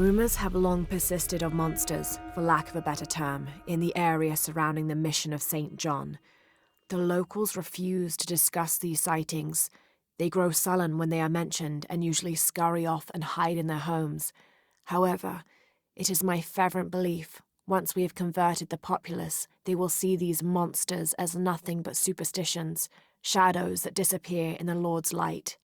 Rumors have long persisted of monsters, for lack of a better term, in the area surrounding the mission of St. John. The locals refuse to discuss these sightings. They grow sullen when they are mentioned and usually scurry off and hide in their homes. However, it is my fervent belief, once we have converted the populace, they will see these monsters as nothing but superstitions, shadows that disappear in the Lord's light.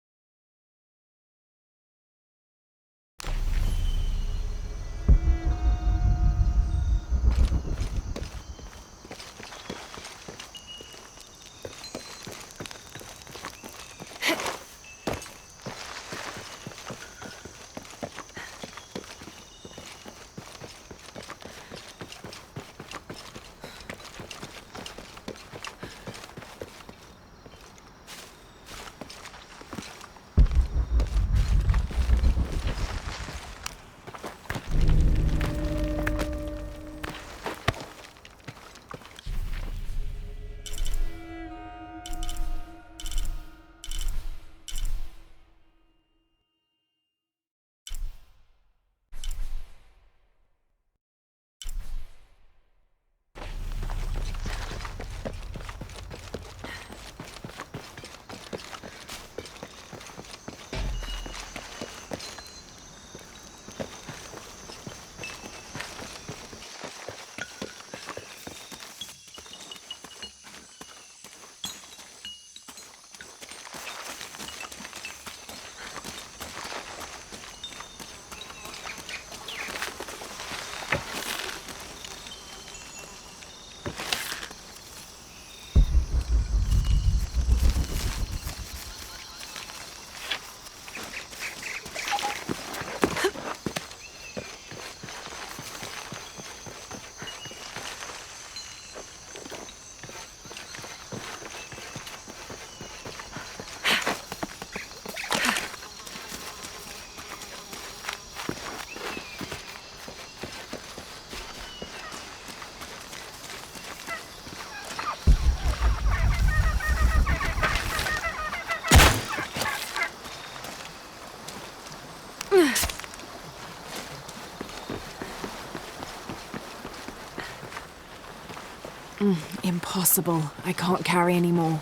Impossible. I can't carry anymore.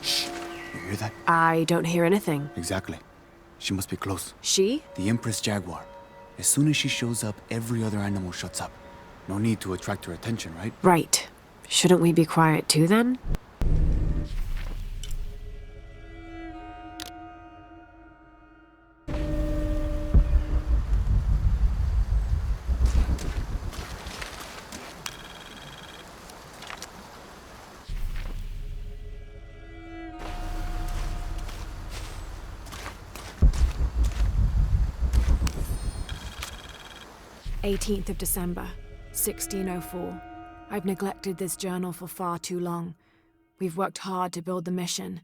Shh. You hear that? I don't hear anything. Exactly. She must be close. She? The Empress Jaguar. As soon as she shows up, every other animal shuts up. No need to attract her attention, right? Right. Shouldn't we be quiet too then? "18th of December, 1604. I've neglected this journal for far too long. We've worked hard to build the mission.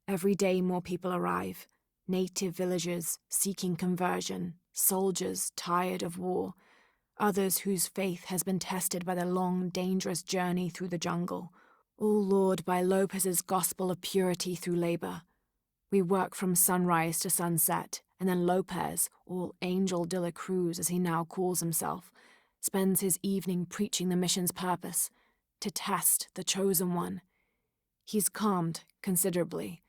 Every day more people arrive. Native villagers seeking conversion, soldiers tired of war, others whose faith has been tested by the long, dangerous journey through the jungle, all lured by Lopez's gospel of purity through labor. We work from sunrise to sunset, and then Lopez, or Angel de la Cruz as he now calls himself, spends his evening preaching the mission's purpose, to test the chosen one. He's calmed considerably,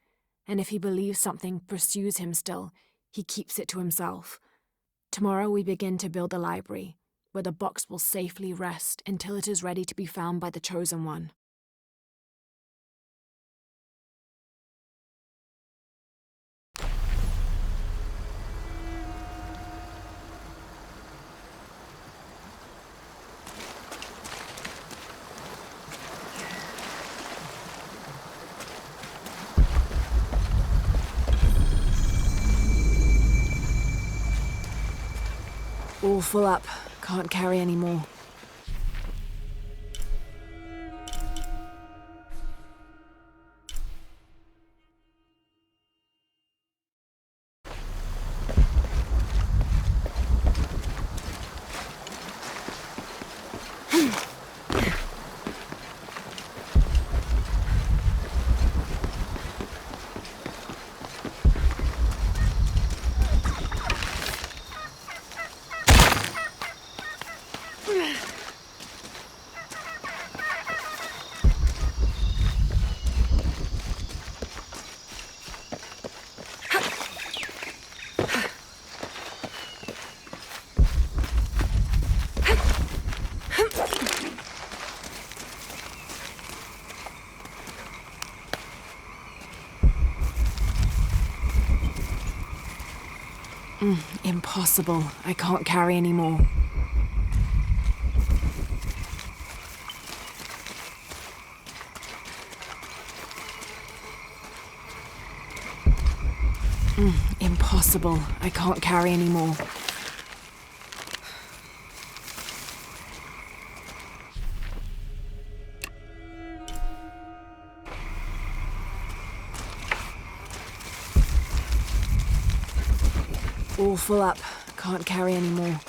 and if he believes something pursues him still, he keeps it to himself. Tomorrow we begin to build the library, where the box will safely rest until it is ready to be found by the chosen one. All full up. Can't carry any more. Impossible. I can't carry anymore. Impossible. I can't carry anymore. All full up. Can't carry anymore.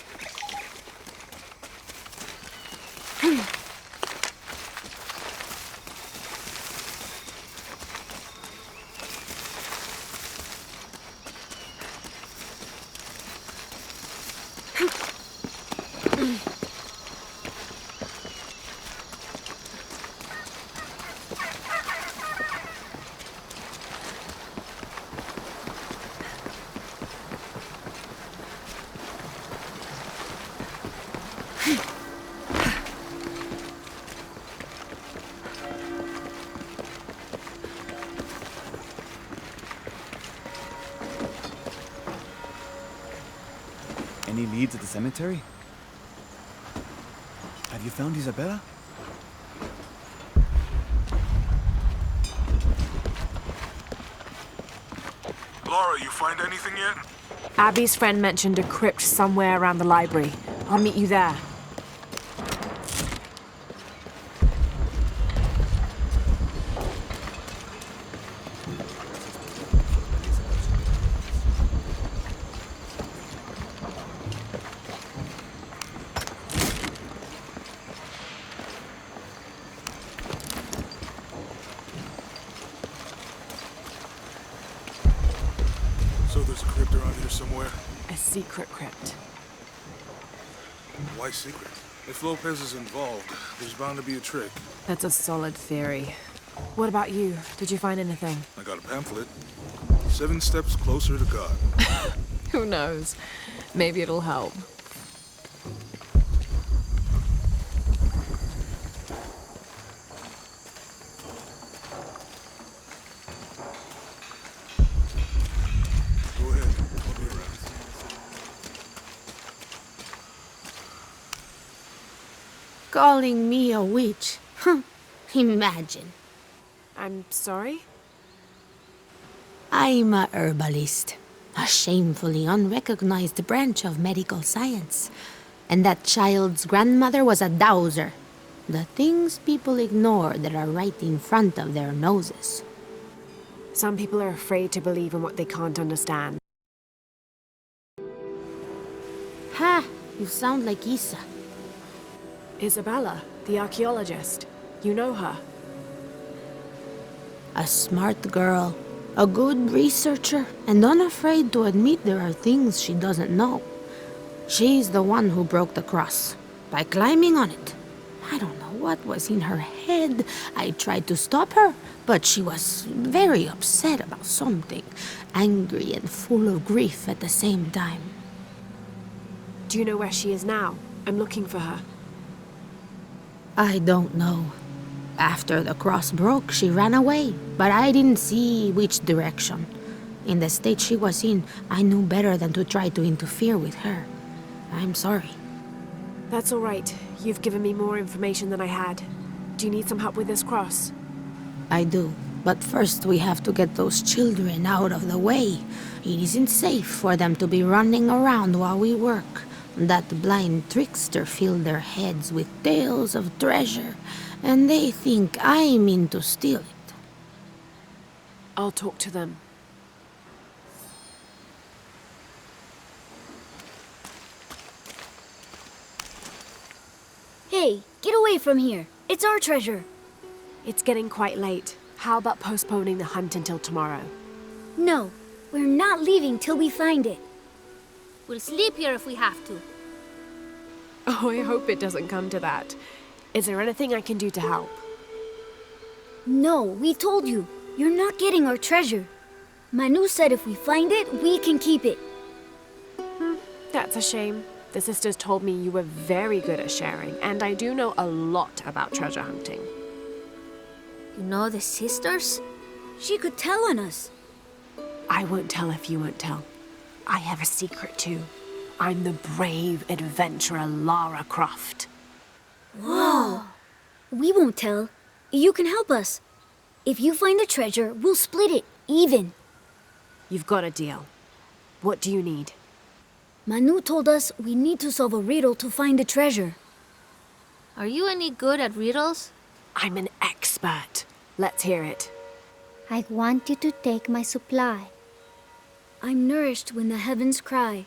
Any leads at the cemetery? Have you found Isabella? Laura, you find anything yet? Abby's friend mentioned a crypt somewhere around the library. I'll meet you there. So there's a crypt around here somewhere? A secret crypt. Why secret? If Lopez is involved, there's bound to be a trick. That's a solid theory. What about you? Did you find anything? I got a pamphlet. 7 Steps Closer to God. Who knows? Maybe it'll help. Go ahead. I'll be around. Calling me a witch? Huh. Imagine. I'm sorry? I'm a herbalist, a shamefully unrecognized branch of medical science. And that child's grandmother was a dowser. The things people ignore that are right in front of their noses. Some people are afraid to believe in what they can't understand. Ha! You sound like Isa. Isabella, the archaeologist. You know her. A smart girl, a good researcher, and unafraid to admit there are things she doesn't know. She's the one who broke the cross, by climbing on it. I don't know what was in her head. I tried to stop her, but she was very upset about something, angry and full of grief at the same time. Do you know where she is now? I'm looking for her. I don't know. After the cross broke, she ran away, but I didn't see which direction. In the state she was in, I knew better than to try to interfere with her. I'm sorry. That's all right. You've given me more information than I had. Do you need some help with this cross? I do. But first we have to get those children out of the way. It isn't safe for them to be running around while we work. That blind trickster filled their heads with tales of treasure, and they think I mean to steal it. I'll talk to them. Hey, get away from here. It's our treasure. It's getting quite late. How about postponing the hunt until tomorrow? No, we're not leaving till we find it. We'll sleep here if we have to. Oh, I hope it doesn't come to that. Is there anything I can do to help? No, we told you. You're not getting our treasure. Manu said if we find it, we can keep it. That's a shame. The sisters told me you were very good at sharing, and I do know a lot about treasure hunting. You know the sisters? She could tell on us. I won't tell if you won't tell. I have a secret too. I'm the brave adventurer Lara Croft. We won't tell. You can help us. If you find the treasure, we'll split it, even. You've got a deal. What do you need? Manu told us we need to solve a riddle to find the treasure. Are you any good at riddles? I'm an expert. Let's hear it. I want you to take my supply. I'm nourished when the heavens cry.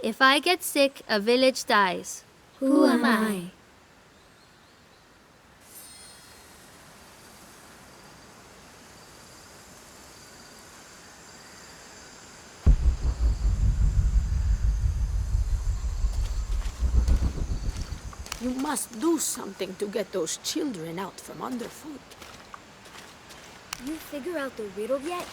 If I get sick, a village dies. Who am I? You must do something to get those children out from underfoot. You figure out the riddle yet?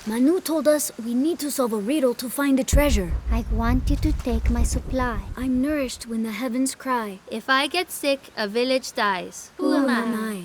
Manu told us we need to solve a riddle to find the treasure. I want you to take my supply. I'm nourished when the heavens cry. If I get sick, a village dies. Who am I?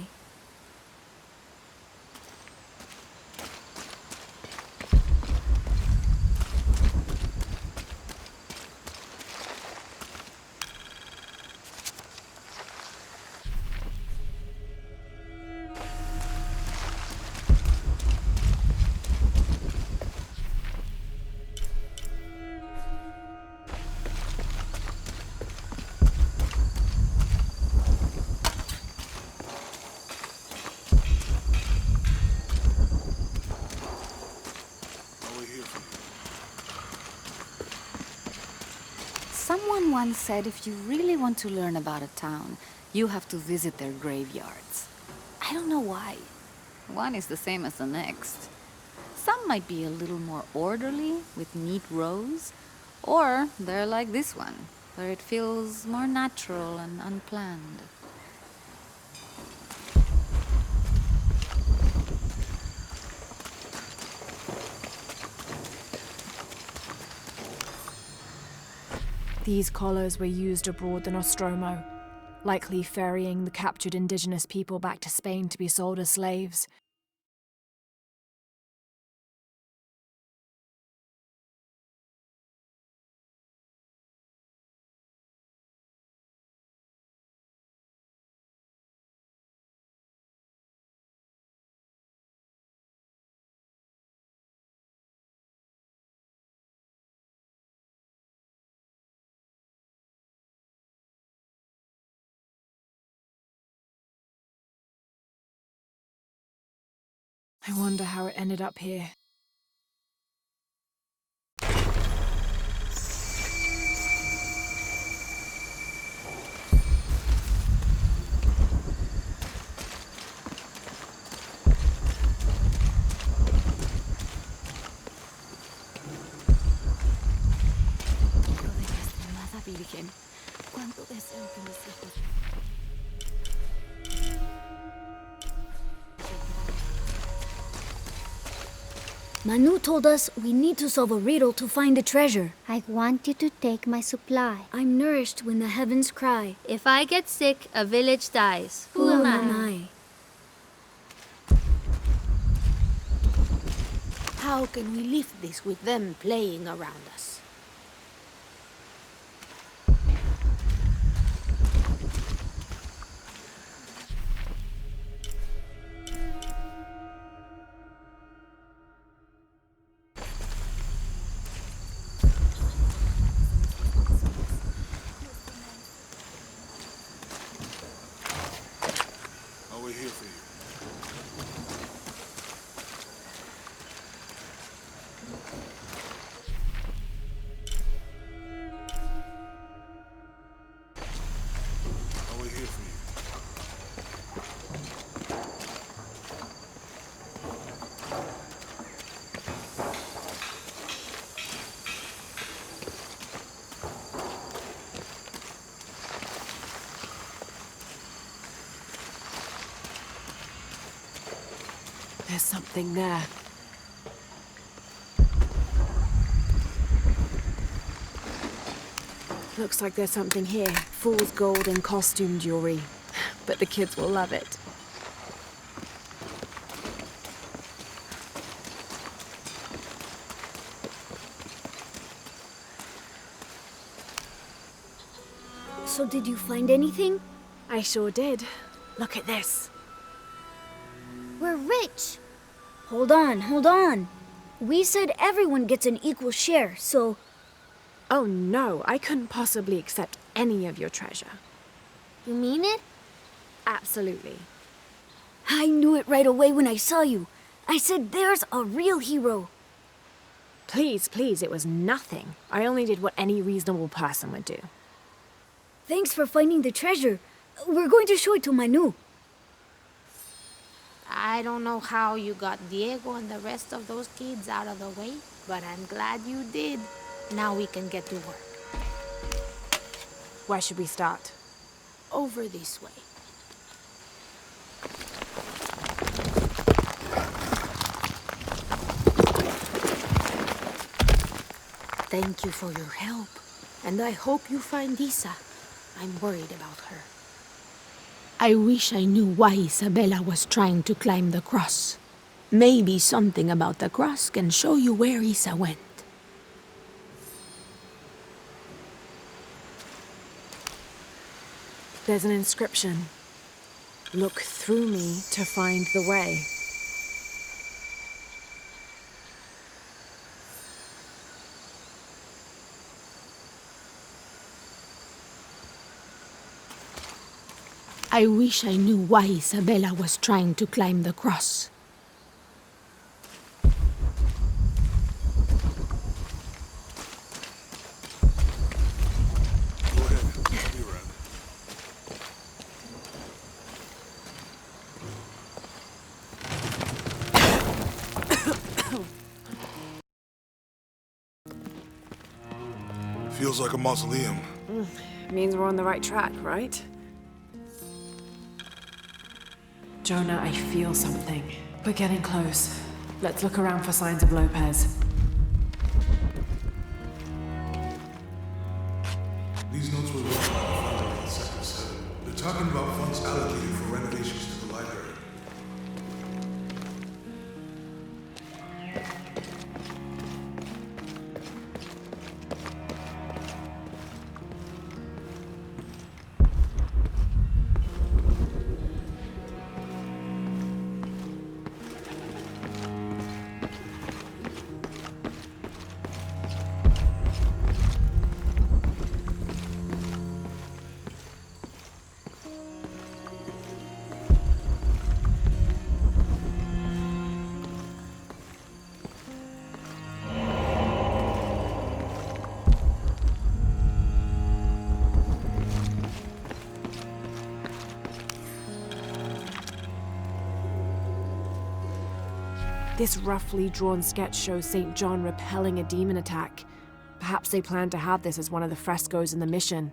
Someone once said if you really want to learn about a town, you have to visit their graveyards. I don't know why. One is the same as the next. Some might be a little more orderly, with neat rows, or they're like this one, where it feels more natural and unplanned. These collars were used abroad the Nostromo, likely ferrying the captured indigenous people back to Spain to be sold as slaves. I wonder how it ended up here. Virgen, cuánto deseo que mis hijos... Manu told us we need to solve a riddle to find the treasure. I want you to take my supply. I'm nourished when the heavens cry. If I get sick, a village dies. Who am I? How can we lift this with them playing around us? I'll wait here for you. I'll wait here for you. There's something there. Looks like there's something here. Fool's gold and costume jewelry. But the kids will love it. did you find anything? I sure did. Look at this. We're rich. Hold on. We said everyone gets an equal share, so... Oh no, I couldn't possibly accept any of your treasure. You mean it? Absolutely. I knew it right away when I saw you. I said there's a real hero. Please, it was nothing. I only did what any reasonable person would do. Thanks for finding the treasure. We're going to show it to Manu. I don't know how you got Diego and the rest of those kids out of the way, but I'm glad you did. Now we can get to work. Where should we start? Over this way. Thank you for your help, and I hope you find Isa. I'm worried about her. I wish I knew why Isabella was trying to climb the cross. Maybe something about the cross can show you where Isa went. There's an inscription. Look through me to find the way. I wish I knew why Isabella was trying to climb the cross. Go ahead. Be right. Feels like a mausoleum. Means we're on the right track, right? Jonah, I feel something. We're getting close. Let's look around for signs of Lopez. These notes were written by the funding in Sector 7. They're talking about funds allocated for renovations to the library. This roughly drawn sketch shows St. John repelling a demon attack. Perhaps they plan to have this as one of the frescoes in the mission.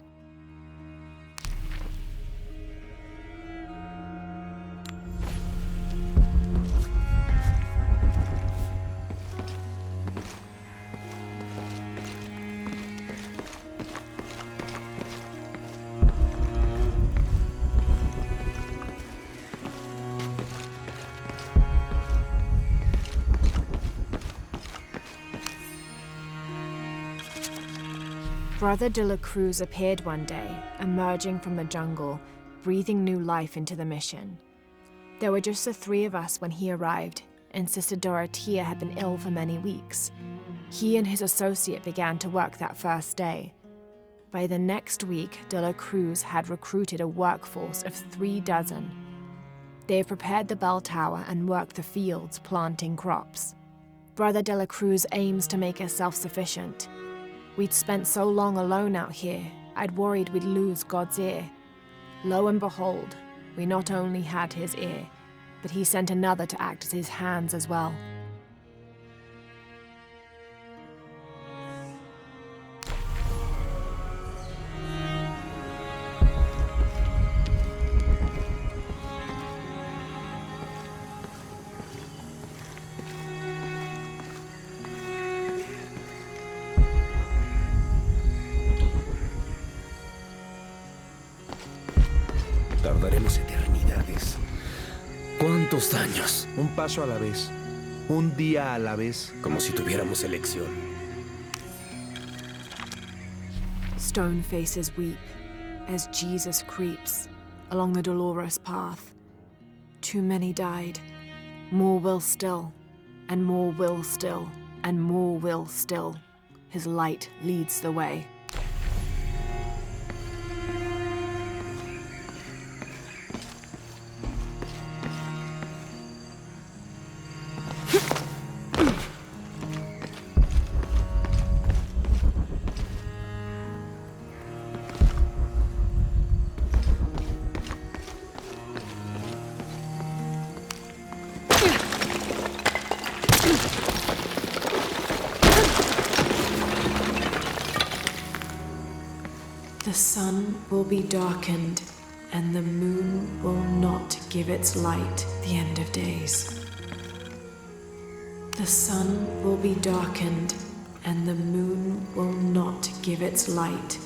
Brother de la Cruz appeared one day, emerging from the jungle, breathing new life into the mission. There were just the three of us when he arrived, and Sister Dorotea had been ill for many weeks. He and his associate began to work that first day. By the next week, de la Cruz had recruited a workforce of 36. They have prepared the bell tower and worked the fields, planting crops. Brother de la Cruz aims to make us self-sufficient. We'd spent so long alone out here, I'd worried we'd lose God's ear. Lo and behold, we not only had his ear, but he sent another to act as his hands as well. Tardaremos eternidades. ¿Cuántos años? Un paso a la vez. Un día a la vez. Como si tuviéramos elección. Stone faces weep. as Jesus creeps along the dolorous path. Too many died. More will still, and more will still, and more will still. His light leads the way. The sun will be darkened, and the moon will not give its light the end of days. The sun will be darkened, and the moon will not give its light.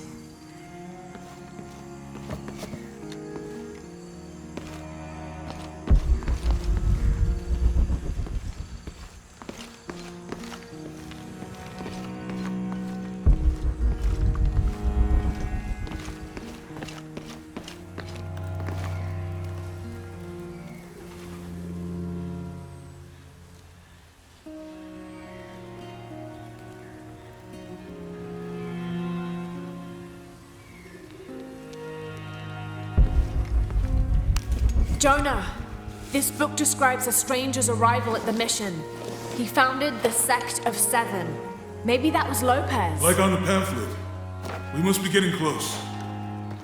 Jonah! This book describes a stranger's arrival at the mission. He founded the Sect of Seven. Maybe that was Lopez. Like on the pamphlet. We must be getting close.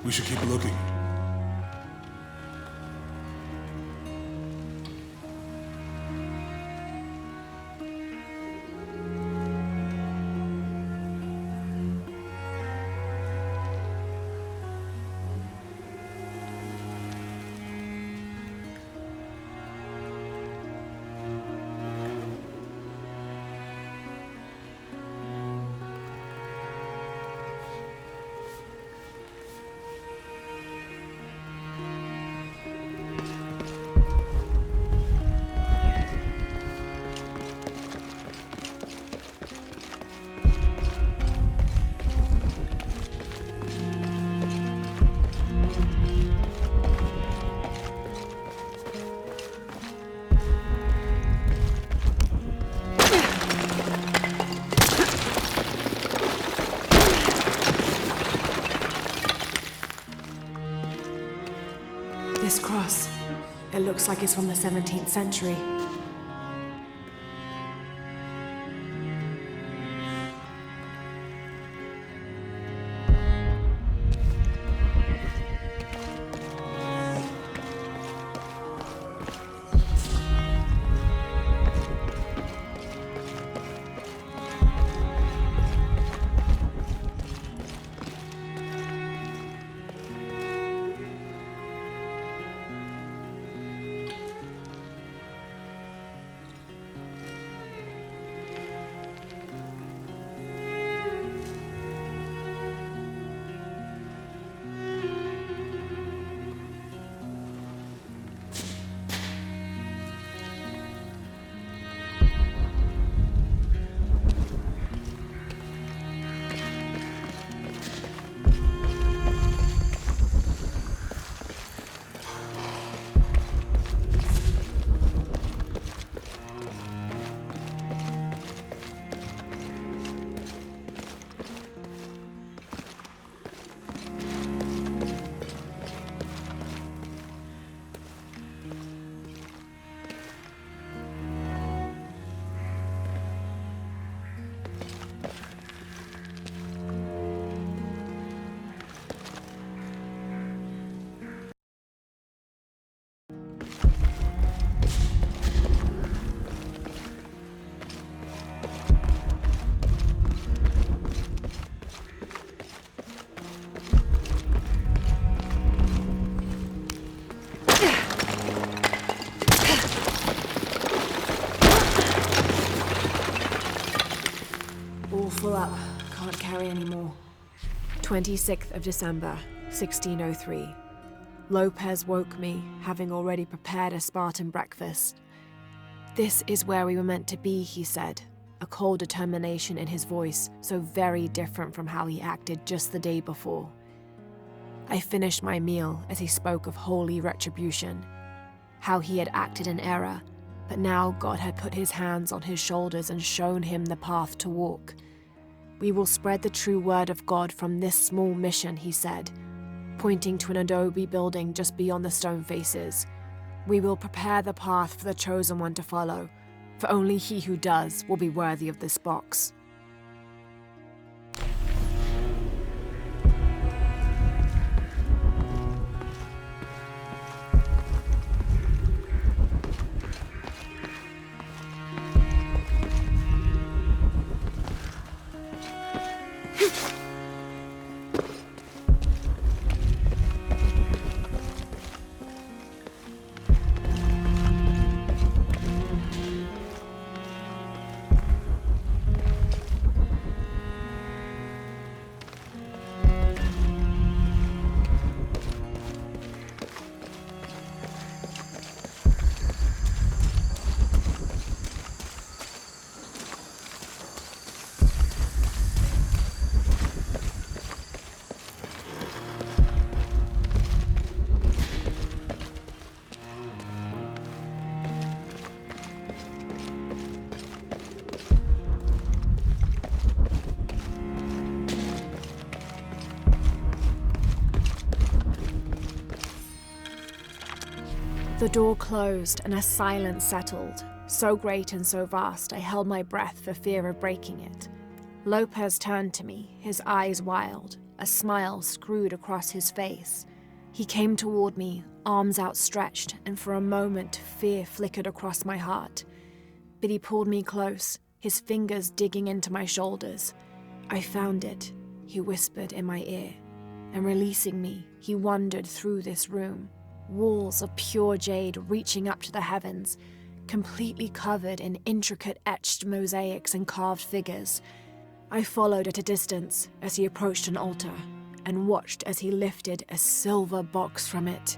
We should keep looking. This cross, it looks like it's from the 17th century. Full up. Can't carry anymore. 26th of December, 1603. Lopez woke me, having already prepared a Spartan breakfast. This is where we were meant to be, he said, a cold determination in his voice, so very different from how he acted just the day before. I finished my meal as he spoke of holy retribution, how he had acted in error, but now God had put his hands on his shoulders and shown him the path to walk. We will spread the true word of God from this small mission, he said, pointing to an adobe building just beyond the stone faces. We will prepare the path for the chosen one to follow, for only he who does will be worthy of this box. The door closed and a silence settled, so great and so vast I held my breath for fear of breaking it. Lopez turned to me, his eyes wild, a smile screwed across his face. He came toward me, arms outstretched, and for a moment fear flickered across my heart. But he pulled me close, his fingers digging into my shoulders. I found it, he whispered in my ear, and releasing me, he wandered through this room. Walls of pure jade reaching up to the heavens, completely covered in intricate etched mosaics and carved figures. I followed at a distance as he approached an altar and watched as he lifted a silver box from it.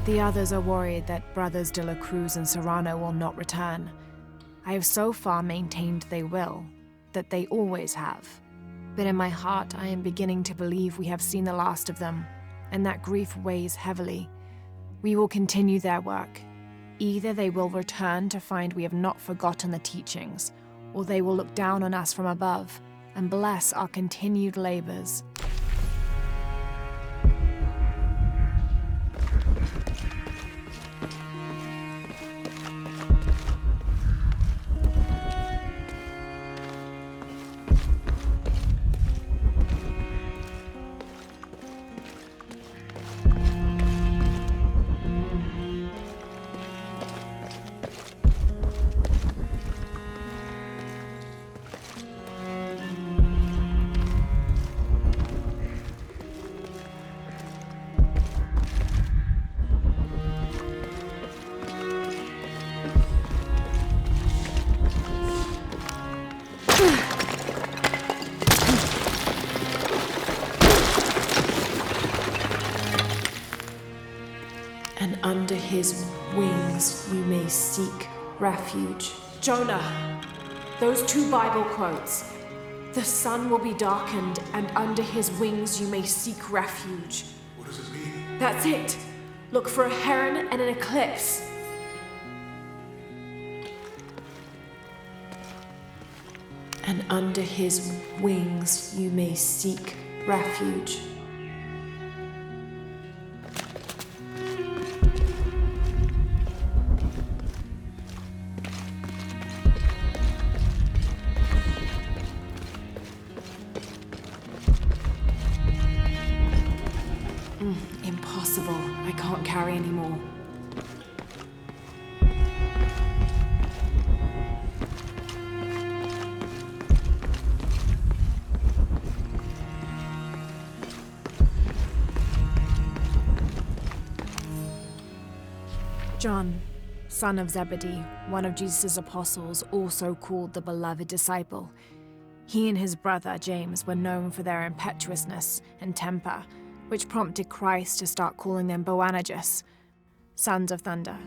The others are worried that Brothers de la Cruz and Serrano will not return. I have so far maintained they will, that they always have. But in my heart I am beginning to believe we have seen the last of them, and that grief weighs heavily. We will continue their work. Either they will return to find we have not forgotten the teachings, or they will look down on us from above and bless our continued labors. And under his wings you may seek refuge. Jonah, those 2 Bible quotes. The sun will be darkened, and under his wings you may seek refuge. What does it mean? That's it. Look for a heron and an eclipse. And under his wings you may seek refuge. Impossible. I can't carry anymore. John, son of Zebedee, one of Jesus' apostles, also called the beloved disciple. He and his brother James were known for their impetuousness and temper, which prompted Christ to start calling them Boanerges, sons of thunder.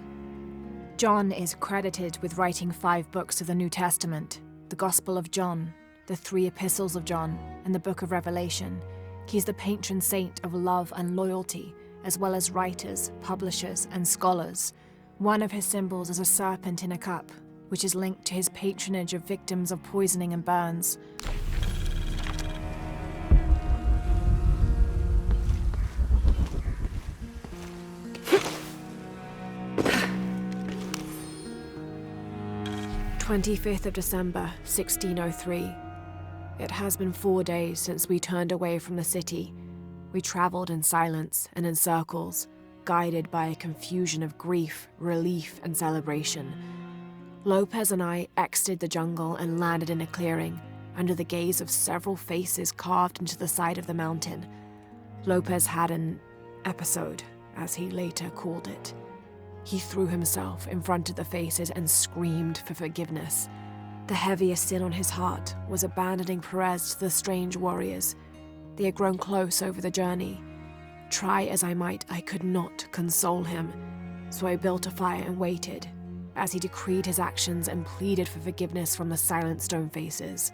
John is credited with writing 5 books of the New Testament: the Gospel of John, the 3 Epistles of John, and the Book of Revelation. He's the patron saint of love and loyalty, as well as writers, publishers, and scholars. One of his symbols is a serpent in a cup, which is linked to his patronage of victims of poisoning and burns. "25th of December, 1603. It has been 4 days since we turned away from the city. We traveled in silence and in circles, guided by a confusion of grief, relief, and celebration. Lopez and I exited the jungle and landed in a clearing, under the gaze of several faces carved into the side of the mountain. Lopez had an episode, as he later called it. He threw himself in front of the faces and screamed for forgiveness. The heaviest sin on his heart was abandoning Perez to the strange warriors. They had grown close over the journey. Try as I might, I could not console him, so I built a fire and waited, as he decreed his actions and pleaded for forgiveness from the silent stone faces.